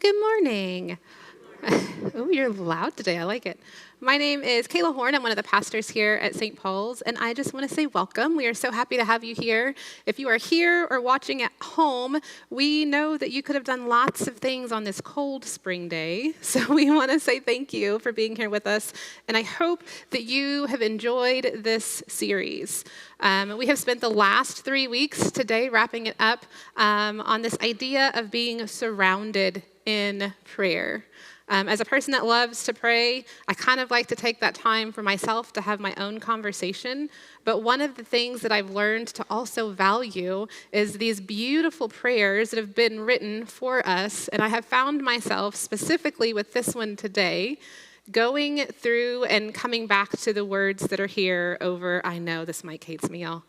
Good morning. Oh, you're loud today. I like it. My name is Kayla Horn. I'm one of the pastors here at St. Paul's, and I just want to say welcome. We are so happy to have you here. If you are here or watching at home, we know that you could have done lots of things on this cold spring day, so we want to say thank you for being here with us, and I hope that you have enjoyed this series. We have spent the last 3 weeks today wrapping it up on this idea of being surrounded in prayer. As a person that loves to pray, I kind of like to take that time for myself to have my own conversation. But one of the things that I've learned to also value is these beautiful prayers that have been written for us. And I have found myself, specifically with this one today, going through and coming back to the words that are here over, I know this mic hates me, y'all.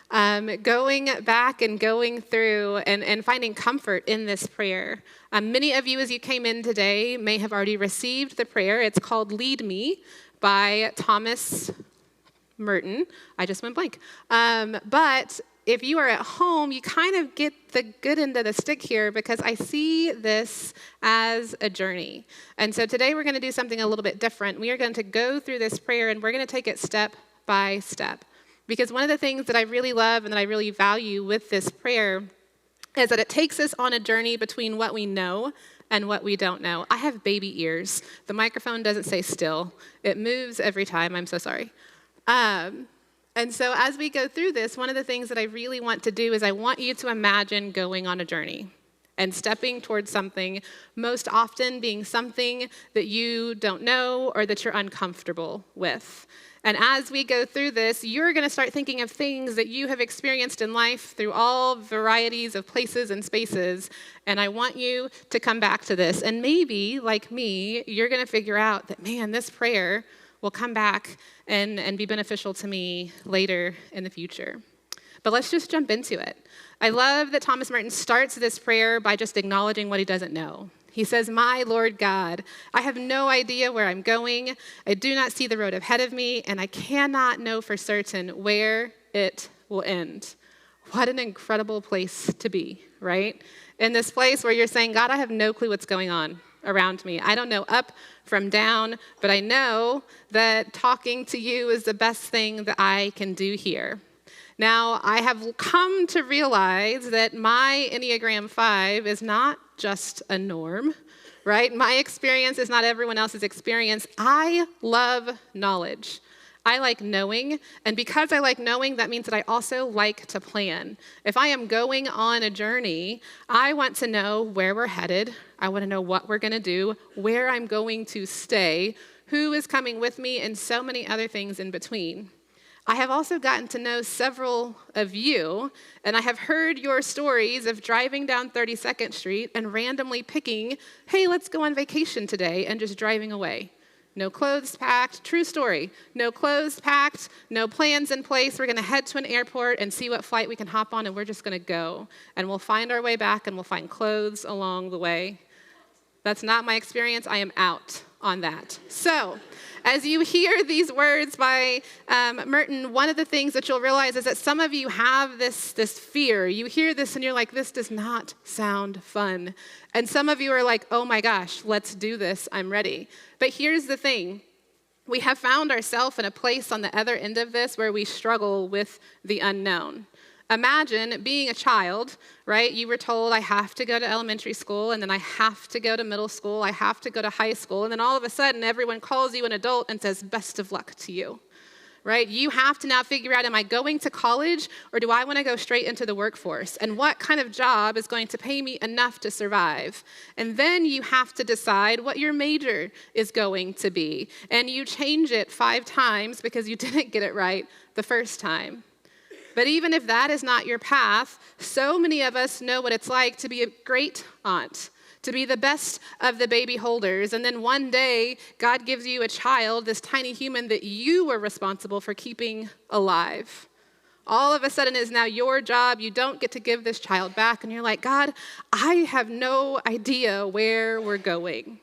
Going back and going through and finding comfort in this prayer. Many of you, as you came in today, may have already received the prayer. It's called Lead Me by Thomas Merton. I just went blank. But if you are at home, you kind of get the good end of the stick here because I see this as a journey. And so today we're going to do something a little bit different. We are going to go through this prayer and we're going to take it step by step. Because one of the things that I really love and that I really value with this prayer is that it takes us on a journey between what we know and what we don't know. I have baby ears. The microphone doesn't stay still. It moves every time. I'm so sorry. And so as we go through this, one of the things that I really want to do is I want you to imagine going on a journey and stepping towards something, most often being something that you don't know or that you're uncomfortable with. And as we go through this, you're going to start thinking of things that you have experienced in life through all varieties of places and spaces. And I want you to come back to this. And maybe, like me, you're going to figure out that, man, this prayer will come back and be beneficial to me later in the future. But let's just jump into it. I love that Thomas Merton starts this prayer by just acknowledging what he doesn't know. He says, "My Lord God, I have no idea where I'm going. I do not see the road ahead of me, and I cannot know for certain where it will end." What an incredible place to be, right? In this place where you're saying, God, I have no clue what's going on around me. I don't know up from down, but I know that talking to you is the best thing that I can do here. Now, I have come to realize that my Enneagram 5 is not just a norm, right? My experience is not everyone else's experience. I love knowledge. I like knowing, and because I like knowing, that means that I also like to plan. If I am going on a journey, I want to know where we're headed. I want to know what we're going to do, where I'm going to stay, who is coming with me, and so many other things in between. I have also gotten to know several of you, and I have heard your stories of driving down 32nd Street and randomly picking, hey, let's go on vacation today, and just driving away. No clothes packed, true story. No clothes packed, no plans in place. We're gonna head to an airport and see what flight we can hop on, and we're just gonna go. And we'll find our way back, and we'll find clothes along the way. That's not my experience. I am out on that. So, as you hear these words by Merton, one of the things that you'll realize is that some of you have this fear. You hear this and you're like, this does not sound fun. And some of you are like, oh my gosh, let's do this. I'm ready. But here's the thing. We have found ourselves in a place on the other end of this where we struggle with the unknown. Imagine being a child, right? You were told, I have to go to elementary school, and then I have to go to middle school, I have to go to high school, and then all of a sudden, everyone calls you an adult and says, best of luck to you, right? You have to now figure out, am I going to college, or do I want to go straight into the workforce? And what kind of job is going to pay me enough to survive? And then you have to decide what your major is going to be. And you change it 5 times because you didn't get it right the first time. But even if that is not your path, so many of us know what it's like to be a great aunt, to be the best of the baby holders. And then one day, God gives you a child, this tiny human that you were responsible for keeping alive. All of a sudden it is now your job. You don't get to give this child back. And you're like, God, I have no idea where we're going.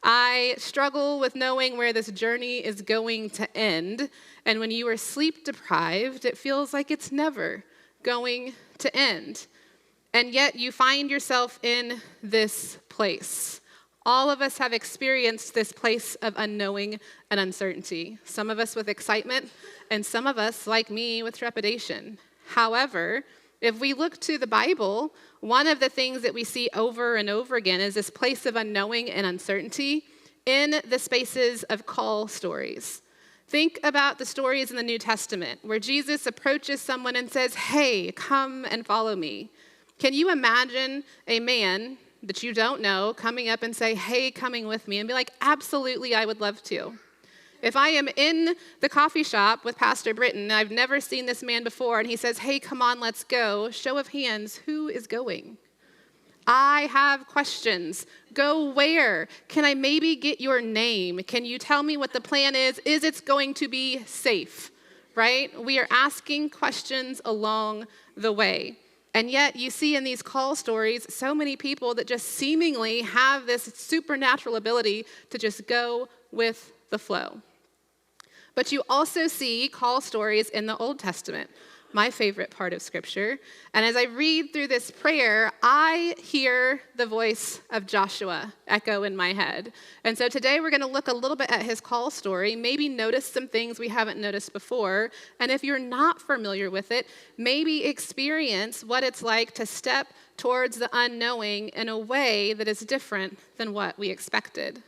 I struggle with knowing where this journey is going to end. And when you are sleep deprived, it feels like it's never going to end. And yet you find yourself in this place, All of us have experienced this place of unknowing and uncertainty, some of us with excitement, and some of us, like me, with trepidation. However, if we look to the Bible, one of the things that we see over and over again is this place of unknowing and uncertainty in the spaces of call stories. Think about the stories in the New Testament where Jesus approaches someone and says, "Hey, come and follow me." Can you imagine a man that you don't know coming up and say, "Hey, coming with me," and be like, "Absolutely, I would love to." If I am in the coffee shop with Pastor Britton, and I've never seen this man before, and he says, "Hey, come on, let's go," show of hands, who is going? I have questions. Go where? Can I maybe get your name? Can you tell me what the plan is? Is it going to be safe? Right? We are asking questions along the way. And yet you see in these call stories so many people that just seemingly have this supernatural ability to just go with the flow. But you also see call stories in the Old Testament, my favorite part of Scripture. And as I read through this prayer, I hear the voice of Joshua echo in my head. And so today we're going to look a little bit at his call story, maybe notice some things we haven't noticed before. And if you're not familiar with it, maybe experience what it's like to step towards the unknowing in a way that is different than what we expected.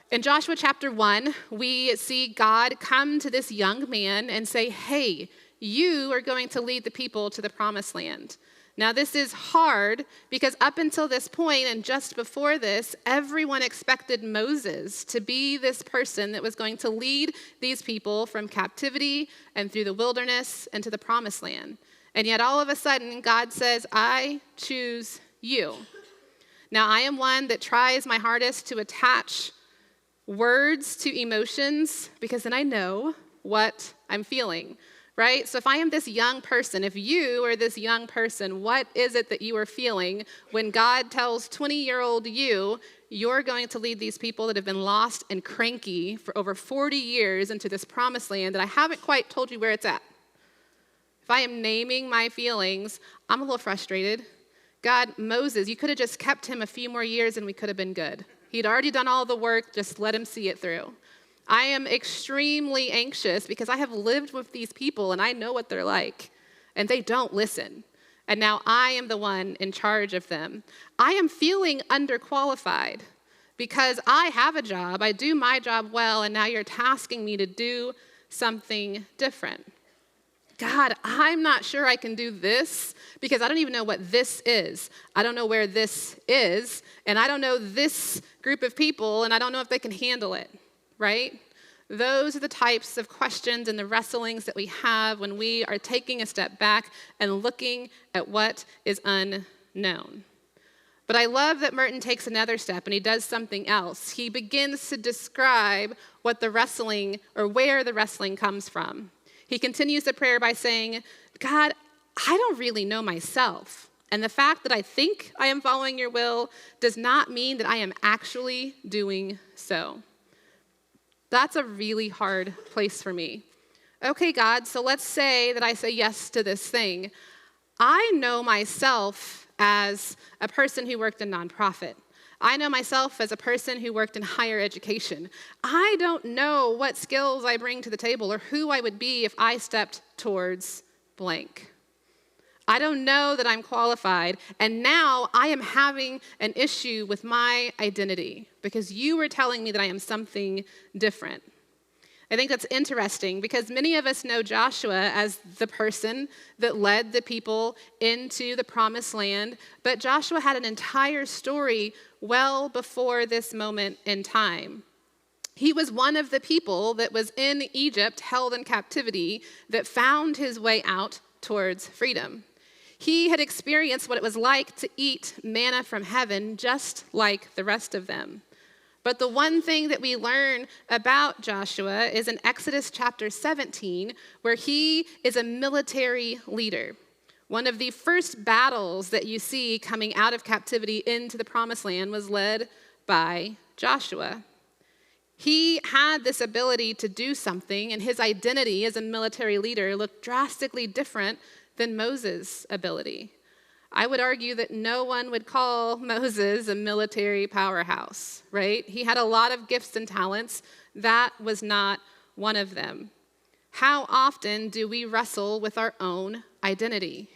In Joshua chapter 1, we see God come to this young man and say, "Hey, you are going to lead the people to the promised land." Now, this is hard because up until this point and just before this, everyone expected Moses to be this person that was going to lead these people from captivity and through the wilderness and to the promised land. And yet all of a sudden, God says, "I choose you." Now, I am one that tries my hardest to attach words to emotions because then I know what I'm feeling, right? So if I am this young person, if you are this young person, what is it that you are feeling when God tells 20-year-old you, you're going to lead these people that have been lost and cranky for over 40 years into this promised land that I haven't quite told you where it's at? If I am naming my feelings, I'm a little frustrated. God, Moses, you could have just kept him a few more years and we could have been good. He'd already done all the work, just let him see it through. I am extremely anxious because I have lived with these people and I know what they're like, and they don't listen. And now I am the one in charge of them. I am feeling underqualified because I have a job, I do my job well, and now you're tasking me to do something different. God, I'm not sure I can do this because I don't even know what this is. I don't know where this is, and I don't know this group of people, and I don't know if they can handle it, right? Those are the types of questions and the wrestlings that we have when we are taking a step back and looking at what is unknown. But I love that Merton takes another step and he does something else. He begins to describe what the wrestling or where the wrestling comes from. He continues the prayer by saying, "God, I don't really know myself. And the fact that I think I am following your will does not mean that I am actually doing so." That's a really hard place for me. Okay, God, so let's say that I say yes to this thing. I know myself as a person who worked in nonprofit. I know myself as a person who worked in higher education. I don't know what skills I bring to the table or who I would be if I stepped towards blank. I don't know that I'm qualified, and now I am having an issue with my identity because you were telling me that I am something different. I think that's interesting because many of us know Joshua as the person that led the people into the promised land, but Joshua had an entire story well before this moment in time. He was one of the people that was in Egypt, held in captivity, that found his way out towards freedom. He had experienced what it was like to eat manna from heaven, just like the rest of them. But the one thing that we learn about Joshua is in Exodus chapter 17, where he is a military leader. One of the first battles that you see coming out of captivity into the promised land was led by Joshua. He had this ability to do something, and his identity as a military leader looked drastically different than Moses' ability. I would argue that no one would call Moses a military powerhouse, right? He had a lot of gifts and talents. That was not one of them. How often do we wrestle with our own identity?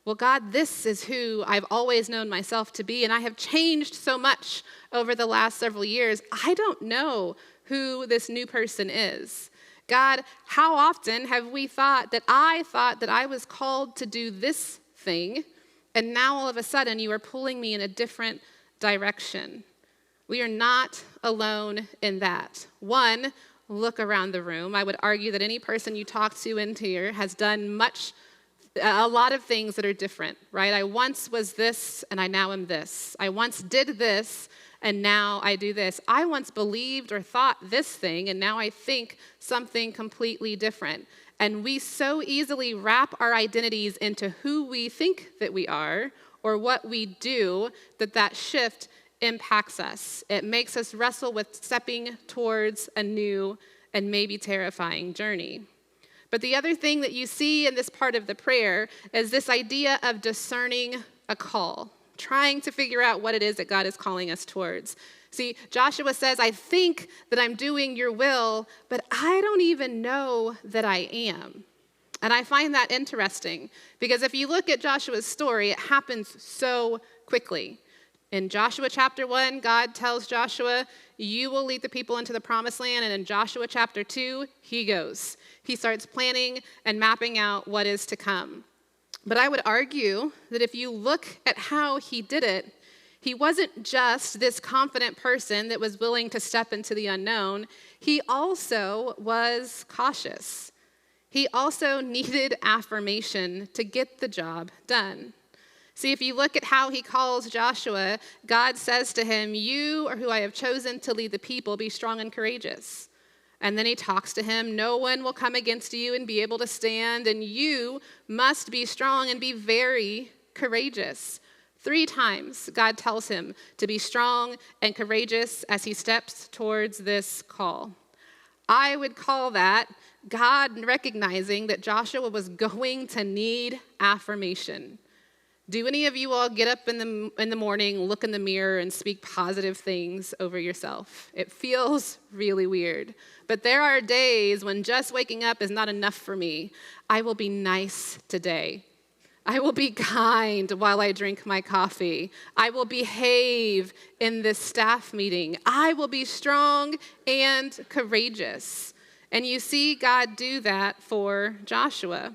Well, God, this is who I've always known myself to be, and I have changed so much over the last several years. I don't know who this new person is. God, how often have we thought that I was called to do this thing, and now all of a sudden you are pulling me in a different direction? We are not alone in that. One, look around the room. I would argue that any person you talk to in here has done a lot of things that are different, right? I once was this, and I now am this. I once did this, and now I do this. I once believed or thought this thing, and now I think something completely different. And we so easily wrap our identities into who we think that we are or what we do that shift impacts us. It makes us wrestle with stepping towards a new and maybe terrifying journey. But the other thing that you see in this part of the prayer is this idea of discerning a call, trying to figure out what it is that God is calling us towards. See, Joshua says, I think that I'm doing your will, but I don't even know that I am. And I find that interesting because if you look at Joshua's story, it happens so quickly. In Joshua chapter 1, God tells Joshua, you will lead the people into the promised land. And in Joshua chapter 2, he goes. He starts planning and mapping out what is to come. But I would argue that if you look at how he did it, he wasn't just this confident person that was willing to step into the unknown. He also was cautious. He also needed affirmation to get the job done. See, if you look at how he calls Joshua, God says to him, you are who I have chosen to lead the people, be strong and courageous. And then he talks to him, no one will come against you and be able to stand, and you must be strong and be very courageous. 3 times God tells him to be strong and courageous as he steps towards this call. I would call that God recognizing that Joshua was going to need affirmation. Do any of you all get up in the morning, look in the mirror, and speak positive things over yourself? It feels really weird. But there are days when just waking up is not enough for me. I will be nice today. I will be kind while I drink my coffee. I will behave in this staff meeting. I will be strong and courageous. And you see God do that for Joshua.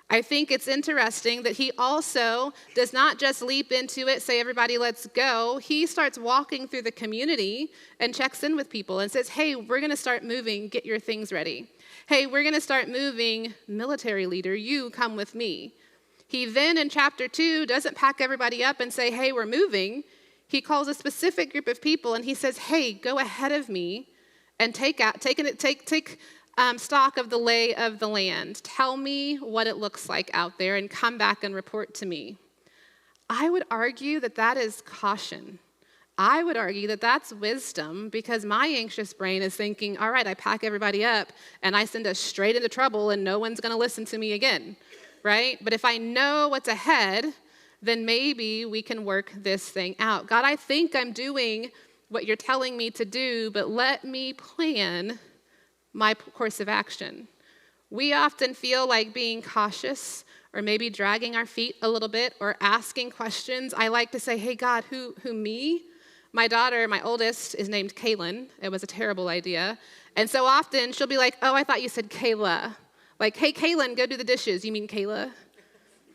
I think it's interesting that he also does not just leap into it, say, everybody, let's go. He starts walking through the community and checks in with people and says, hey, we're going to start moving. Get your things ready. Hey, we're going to start moving. Military leader, you come with me. He then in chapter 2 doesn't pack everybody up and say, hey, we're moving. He calls a specific group of people and he says, hey, go ahead of me and take stock of the lay of the land. Tell me what it looks like out there and come back and report to me. I would argue that is caution. I would argue that that's wisdom because my anxious brain is thinking, all right, I pack everybody up and I send us straight into trouble and no one's going to listen to me again, right? But if I know what's ahead, then maybe we can work this thing out. God, I think I'm doing what you're telling me to do, but let me plan my course of action. We often feel like being cautious or maybe dragging our feet a little bit or asking questions. I like to say, hey, God, who me? My daughter, my oldest, is named Kaylin. It was a terrible idea. And so often she'll be like, oh, I thought you said Kayla. Like, hey, Kaylin, go do the dishes. You mean Kayla?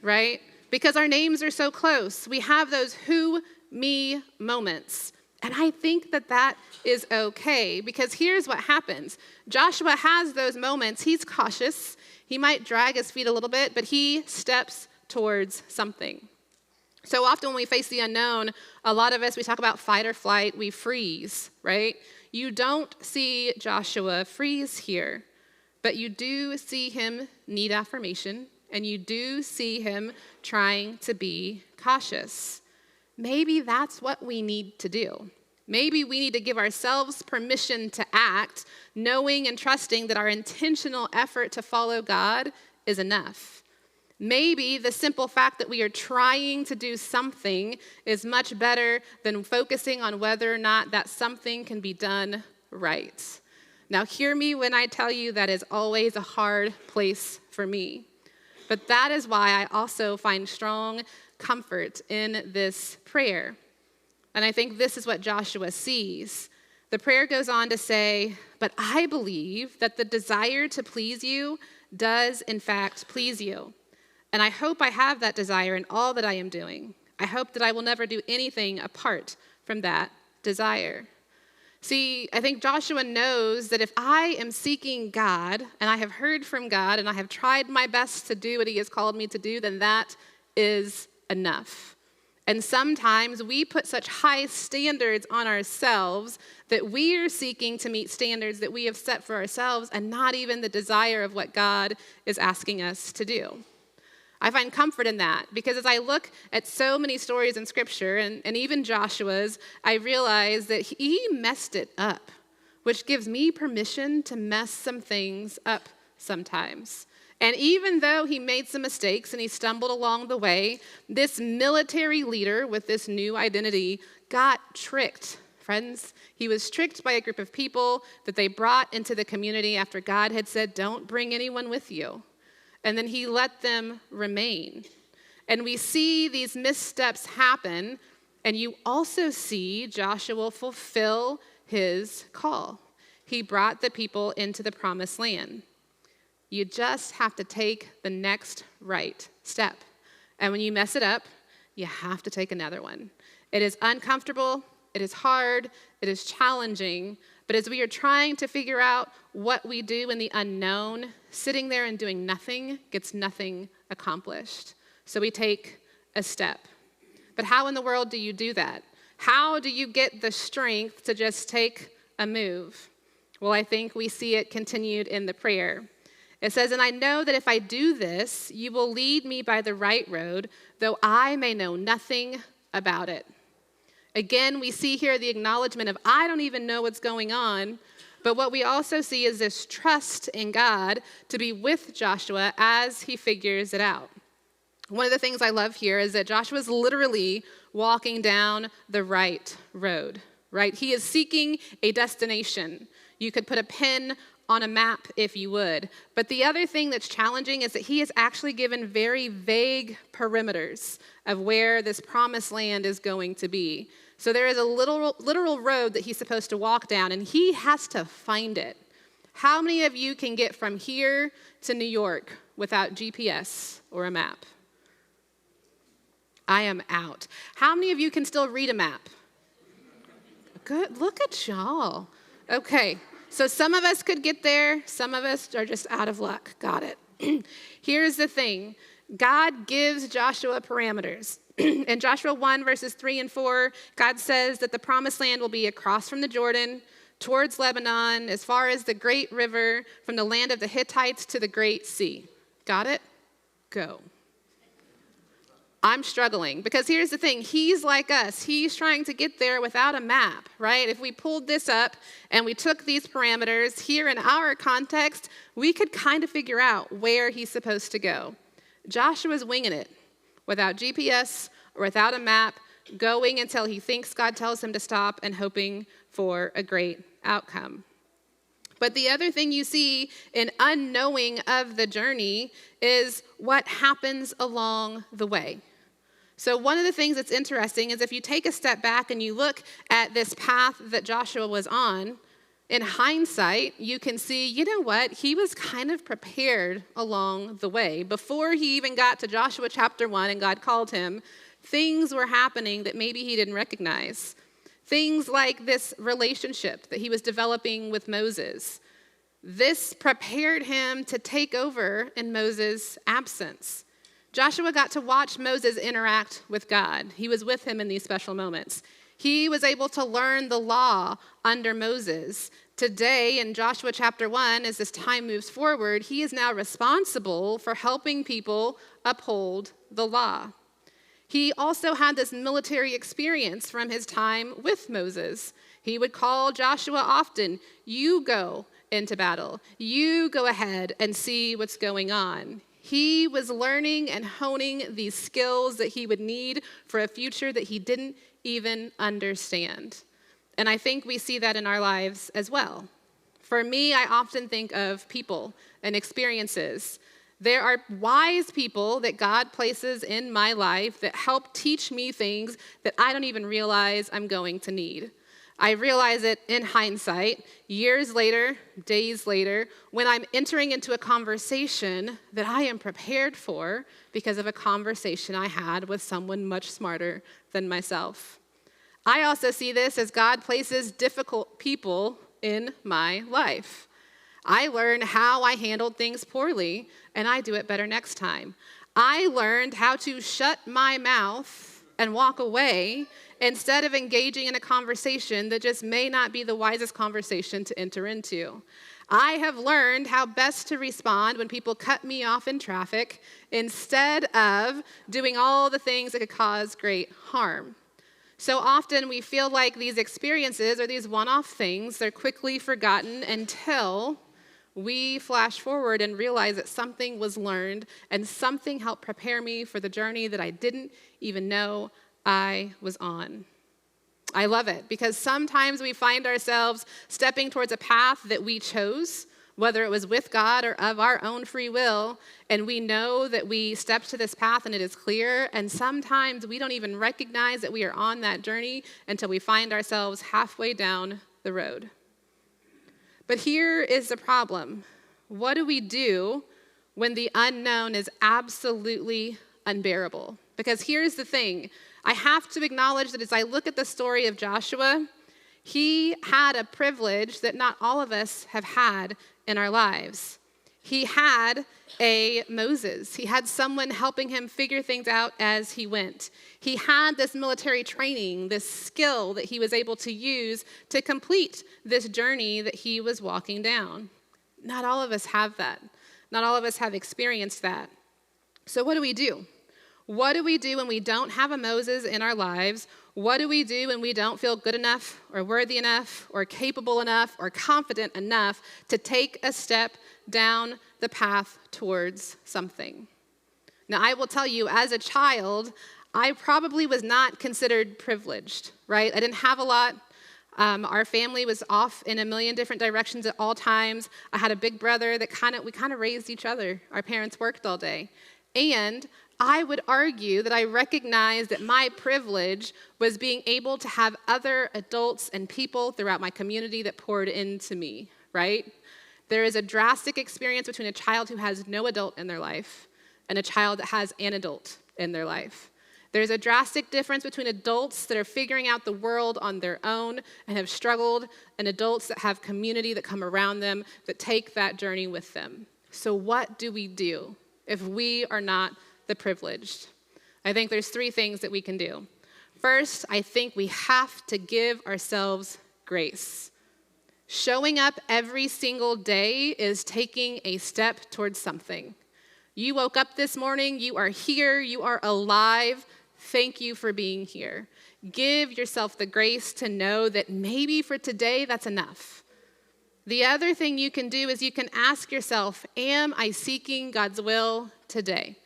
Right? Because our names are so close. We have those who, me moments. And I think that is okay because here's what happens. Joshua has those moments. He's cautious. He might drag his feet a little bit, but he steps towards something. So often when we face the unknown, a lot of us, we talk about fight or flight, we freeze, right? You don't see Joshua freeze here, but you do see him need affirmation, and you do see him trying to be cautious. Maybe that's what we need to do. Maybe we need to give ourselves permission to act, knowing and trusting that our intentional effort to follow God is enough. Maybe the simple fact that we are trying to do something is much better than focusing on whether or not that something can be done right. Now, hear me when I tell you that is always a hard place for me. But that is why I also find strong comfort in this prayer. And I think this is what Joshua sees. The prayer goes on to say, "But I believe that the desire to please you does in fact please you. And I hope I have that desire in all that I am doing. I hope that I will never do anything apart from that desire." See, I think Joshua knows that if I am seeking God, and I have heard from God, and I have tried my best to do what he has called me to do, then that is enough. And sometimes we put such high standards on ourselves that we are seeking to meet standards that we have set for ourselves and not even the desire of what God is asking us to do. I find comfort in that because as I look at so many stories in Scripture, and even Joshua's, I realize that he messed it up, which gives me permission to mess some things up sometimes. And even though he made some mistakes and he stumbled along the way, this military leader with this new identity got tricked, friends. He was tricked by a group of people that they brought into the community after God had said, "Don't bring anyone with you." And then he let them remain. And we see these missteps happen, and you also see Joshua fulfill his call. He brought the people into the promised land. You just have to take the next right step. And when you mess it up, you have to take another one. It is uncomfortable, it is hard, it is challenging, but as we are trying to figure out what we do in the unknown, sitting there and doing nothing gets nothing accomplished. So we take a step. But how in the world do you do that? How do you get the strength to just take a move? Well, I think we see it continued in the prayer. It says, "And I know that if I do this, you will lead me by the right road, though I may know nothing about it." Again, we see here the acknowledgement of, I don't even know what's going on, but what we also see is this trust in God to be with Joshua as he figures it out. One of the things I love here is that Joshua's literally walking down the right road, right? He is seeking a destination. You could put a pin on a map if you would. But the other thing that's challenging is that he is actually given very vague perimeters of where this promised land is going to be. So there is a literal road that he's supposed to walk down, and he has to find it. How many of you can get from here to New York without GPS or a map? I am out. How many of you can still read a map? Good. Look at y'all. Okay. So some of us could get there. Some of us are just out of luck. Got it. Here's the thing. God gives Joshua parameters. In Joshua 1, verses 3 and 4, God says that the promised land will be across from the Jordan, towards Lebanon, as far as the great river, from the land of the Hittites to the great sea. Got it? Go. I'm struggling because here's the thing. He's like us. He's trying to get there without a map, right? If we pulled this up and we took these parameters here in our context, we could kind of figure out where he's supposed to go. Joshua's winging it without GPS or without a map, going until he thinks God tells him to stop and hoping for a great outcome. But the other thing you see in unknowing of the journey is what happens along the way. So one of the things that's interesting is if you take a step back and you look at this path that Joshua was on, in hindsight, you can see, you know what? He was kind of prepared along the way. Before he even got to Joshua chapter 1 and God called him, things were happening that maybe he didn't recognize. Things like this relationship that he was developing with Moses. This prepared him to take over in Moses' absence. Joshua got to watch Moses interact with God. He was with him in these special moments. He was able to learn the law under Moses. Today, in Joshua chapter 1, as this time moves forward, he is now responsible for helping people uphold the law. He also had this military experience from his time with Moses. He would call Joshua often, "You go into battle. You go ahead and see what's going on." He was learning and honing these skills that he would need for a future that he didn't even understand. And I think we see that in our lives as well. For me, I often think of people and experiences. There are wise people that God places in my life that help teach me things that I don't even realize I'm going to need. I realize it in hindsight, years later, days later, when I'm entering into a conversation that I am prepared for because of a conversation I had with someone much smarter than myself. I also see this as God places difficult people in my life. I learned how I handled things poorly, and I do it better next time. I learned how to shut my mouth and walk away instead of engaging in a conversation that just may not be the wisest conversation to enter into. I have learned how best to respond when people cut me off in traffic instead of doing all the things that could cause great harm. So often we feel like these experiences or these one-off things, they're quickly forgotten until we flash forward and realize that something was learned and something helped prepare me for the journey that I didn't even know I was on. I love it because sometimes we find ourselves stepping towards a path that we chose, whether it was with God or of our own free will, and we know that we stepped to this path and it is clear, and sometimes we don't even recognize that we are on that journey until we find ourselves halfway down the road. But here is the problem. What do we do when the unknown is absolutely unbearable? Because here's the thing. I have to acknowledge that as I look at the story of Joshua, he had a privilege that not all of us have had in our lives. He had a Moses. He had someone helping him figure things out as he went. He had this military training, this skill that he was able to use to complete this journey that he was walking down. Not all of us have that. Not all of us have experienced that. So what do we do? What do we do when we don't have a Moses in our lives? What do we do when we don't feel good enough or worthy enough or capable enough or confident enough to take a step down the path towards something? Now, I will tell you, as a child, I probably was not considered privileged, right? I didn't have a lot. Our family was off in a million different directions at all times. I had a big brother that we kind of raised each other. Our parents worked all day. And I would argue that I recognized that my privilege was being able to have other adults and people throughout my community that poured into me, right? There is a drastic experience between a child who has no adult in their life and a child that has an adult in their life. There's a drastic difference between adults that are figuring out the world on their own and have struggled and adults that have community that come around them that take that journey with them. So what do we do if we are not the privileged? I think there's 3 things that we can do. First, I think we have to give ourselves grace. Showing up every single day is taking a step towards something. You woke up this morning, you are here, you are alive. Thank you for being here. Give yourself the grace to know that maybe for today that's enough. The other thing you can do is you can ask yourself, am I seeking God's will today?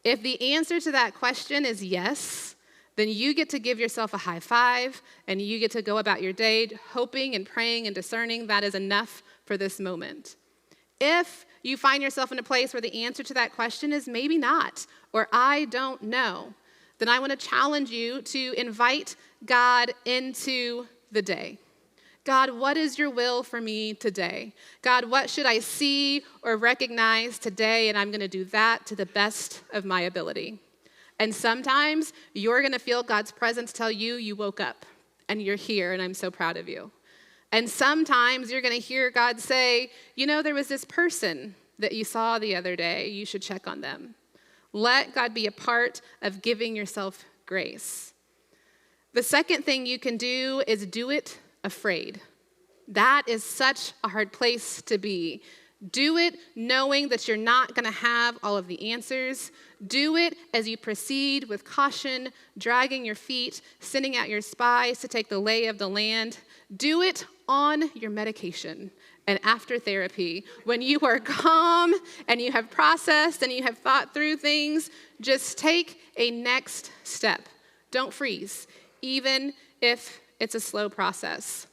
If the answer to that question is yes, then you get to give yourself a high five and you get to go about your day hoping and praying and discerning that is enough for this moment. If you find yourself in a place where the answer to that question is maybe not, or I don't know, then I want to challenge you to invite God into the day. God, what is your will for me today? God, what should I see or recognize today? And I'm going to do that to the best of my ability. And sometimes you're going to feel God's presence tell you you woke up and you're here and I'm so proud of you. And sometimes you're going to hear God say, you know, there was this person that you saw the other day. You should check on them. Let God be a part of giving yourself grace. The second thing you can do is do it afraid. That is such a hard place to be. Do it knowing that you're not going to have all of the answers. Do it as you proceed with caution, dragging your feet, sending out your spies to take the lay of the land. Do it on your medication and after therapy, when you are calm and you have processed and you have thought through things, just take a next step. Don't freeze, even if it's a slow process.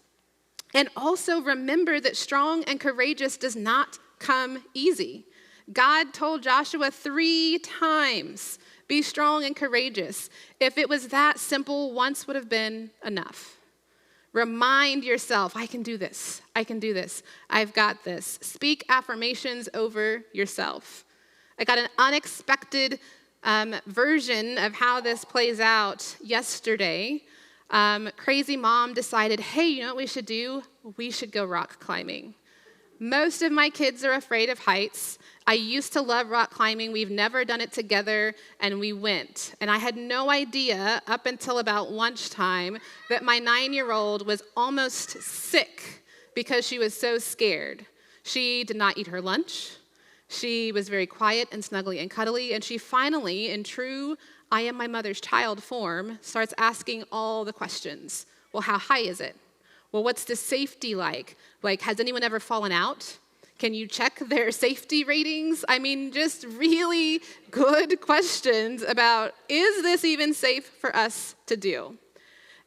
And also remember that strong and courageous does not come easy. God told Joshua 3 times, be strong and courageous. If it was that simple, once would have been enough. Remind yourself, I can do this. I can do this. I've got this. Speak affirmations over yourself. I got an unexpected version of how this plays out yesterday. Crazy mom decided, hey, you know what we should do? We should go rock climbing. Most of my kids are afraid of heights. I used to love rock climbing. We've never done it together, and we went. And I had no idea up until about lunchtime that my 9-year-old was almost sick because she was so scared. She did not eat her lunch. She was very quiet and snuggly and cuddly, and she finally, in true I am my mother's child form, starts asking all the questions. Well, how high is it? Well, what's the safety like? Like, has anyone ever fallen out? Can you check their safety ratings? I mean, just really good questions about, is this even safe for us to do?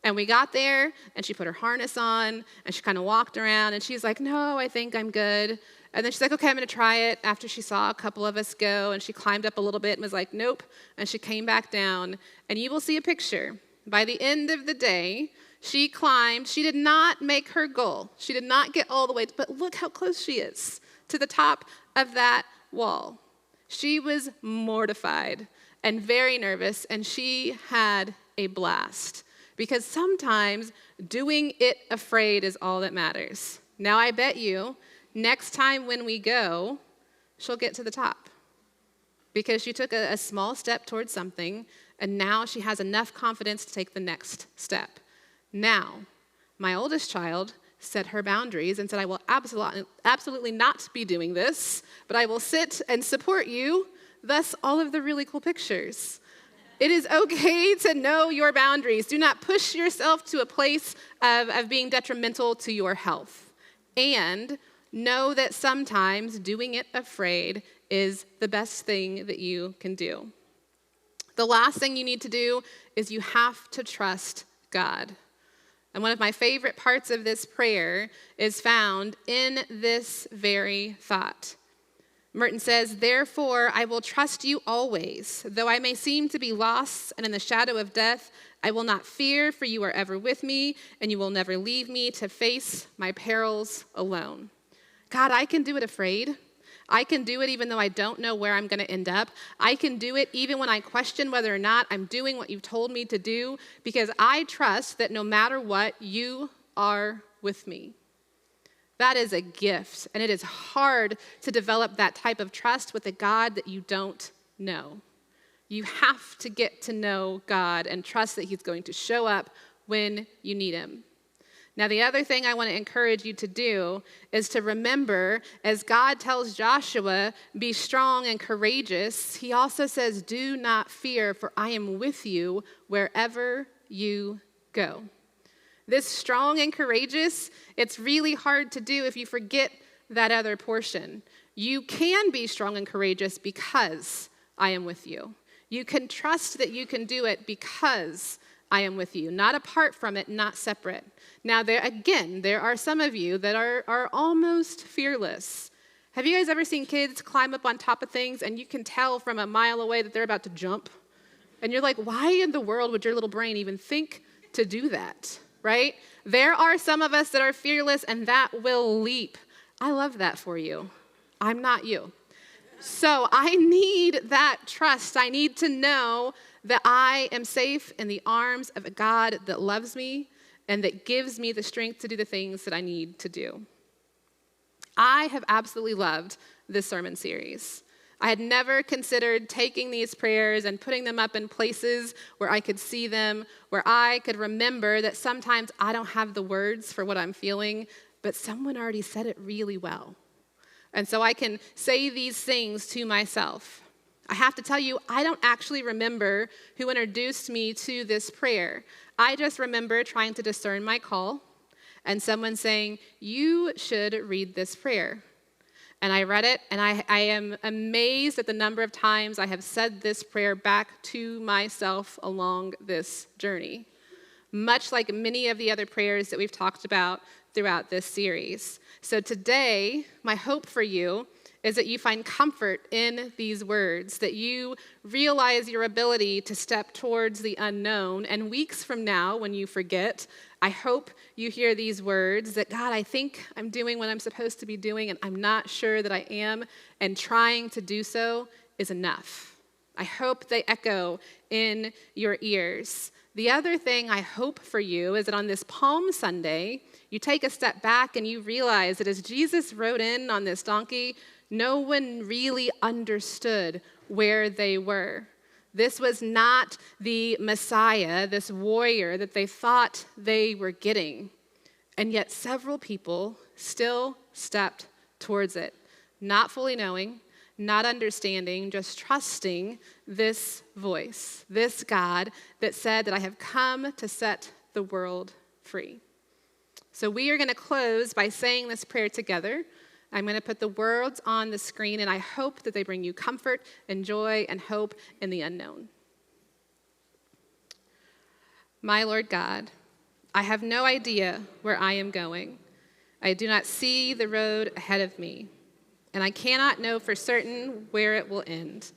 And we got there, and she put her harness on, and she kind of walked around, and she's like, no, I think I'm good. And then she's like, okay, I'm going to try it, after she saw a couple of us go, and she climbed up a little bit and was like, nope, and she came back down, and you will see a picture. By the end of the day, she climbed. She did not make her goal. She did not get all the way, but look how close she is to the top of that wall. She was mortified and very nervous, and she had a blast. Because sometimes doing it afraid is all that matters. Now I bet you, next time when we go, she'll get to the top. Because she took a small step towards something, and now she has enough confidence to take the next step. Now, my oldest child set her boundaries and said, I will absolutely not be doing this, but I will sit and support you, thus all of the really cool pictures. It is okay to know your boundaries. Do not push yourself to a place of being detrimental to your health. And know that sometimes doing it afraid is the best thing that you can do. The last thing you need to do is you have to trust God. And one of my favorite parts of this prayer is found in this very thought. Merton says, therefore, I will trust you always. Though I may seem to be lost and in the shadow of death, I will not fear, for you are ever with me, and you will never leave me to face my perils alone. God, I can do it afraid. I can do it even though I don't know where I'm going to end up. I can do it even when I question whether or not I'm doing what you've told me to do, because I trust that no matter what, you are with me. That is a gift, and it is hard to develop that type of trust with a God that you don't know. You have to get to know God and trust that he's going to show up when you need him. Now, the other thing I want to encourage you to do is to remember, as God tells Joshua, be strong and courageous, he also says, do not fear, for I am with you wherever you go. This strong and courageous, it's really hard to do if you forget that other portion. You can be strong and courageous because I am with you. You can trust that you can do it because I am with you, not apart from it, not separate. Now, there are some of you that are almost fearless. Have you guys ever seen kids climb up on top of things and you can tell from a mile away that they're about to jump? And you're like, why in the world would your little brain even think to do that, right? There are some of us that are fearless and that will leap. I love that for you. I'm not you. So I need that trust. I need to know that I am safe in the arms of a God that loves me and that gives me the strength to do the things that I need to do. I have absolutely loved this sermon series. I had never considered taking these prayers and putting them up in places where I could see them, where I could remember that sometimes I don't have the words for what I'm feeling, but someone already said it really well. And so I can say these things to myself. I have to tell you, I don't actually remember who introduced me to this prayer. I just remember trying to discern my call, and someone saying, you should read this prayer. And I read it, and I am amazed at the number of times I have said this prayer back to myself along this journey, much like many of the other prayers that we've talked about throughout this series. So today, my hope for you is that you find comfort in these words, that you realize your ability to step towards the unknown. And weeks from now, when you forget, I hope you hear these words that, God, I think I'm doing what I'm supposed to be doing, and I'm not sure that I am, and trying to do so is enough. I hope they echo in your ears. The other thing I hope for you is that on this Palm Sunday, you take a step back and you realize that as Jesus rode in on this donkey, no one really understood where they were. This was not the Messiah, this warrior that they thought they were getting. And yet several people still stepped towards it, not fully knowing, not understanding, just trusting this voice, this God that said that I have come to set the world free. So we are going to close by saying this prayer together. I'm going to put the words on the screen, and I hope that they bring you comfort and joy and hope in the unknown. My Lord God, I have no idea where I am going. I do not see the road ahead of me, and I cannot know for certain where it will end,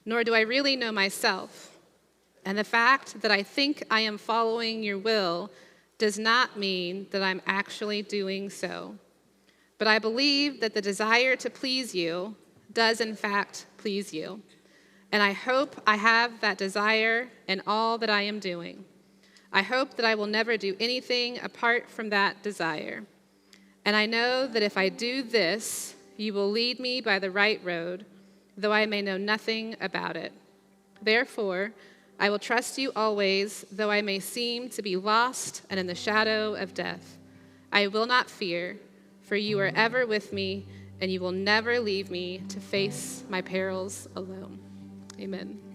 nor do I really know myself. And the fact that I think I am following your will does not mean that I'm actually doing so. But I believe that the desire to please you does in fact please you. And I hope I have that desire in all that I am doing. I hope that I will never do anything apart from that desire. And I know that if I do this, you will lead me by the right road, though I may know nothing about it. Therefore, I will trust you always, though I may seem to be lost and in the shadow of death. I will not fear, for you are ever with me, and you will never leave me to face my perils alone. Amen.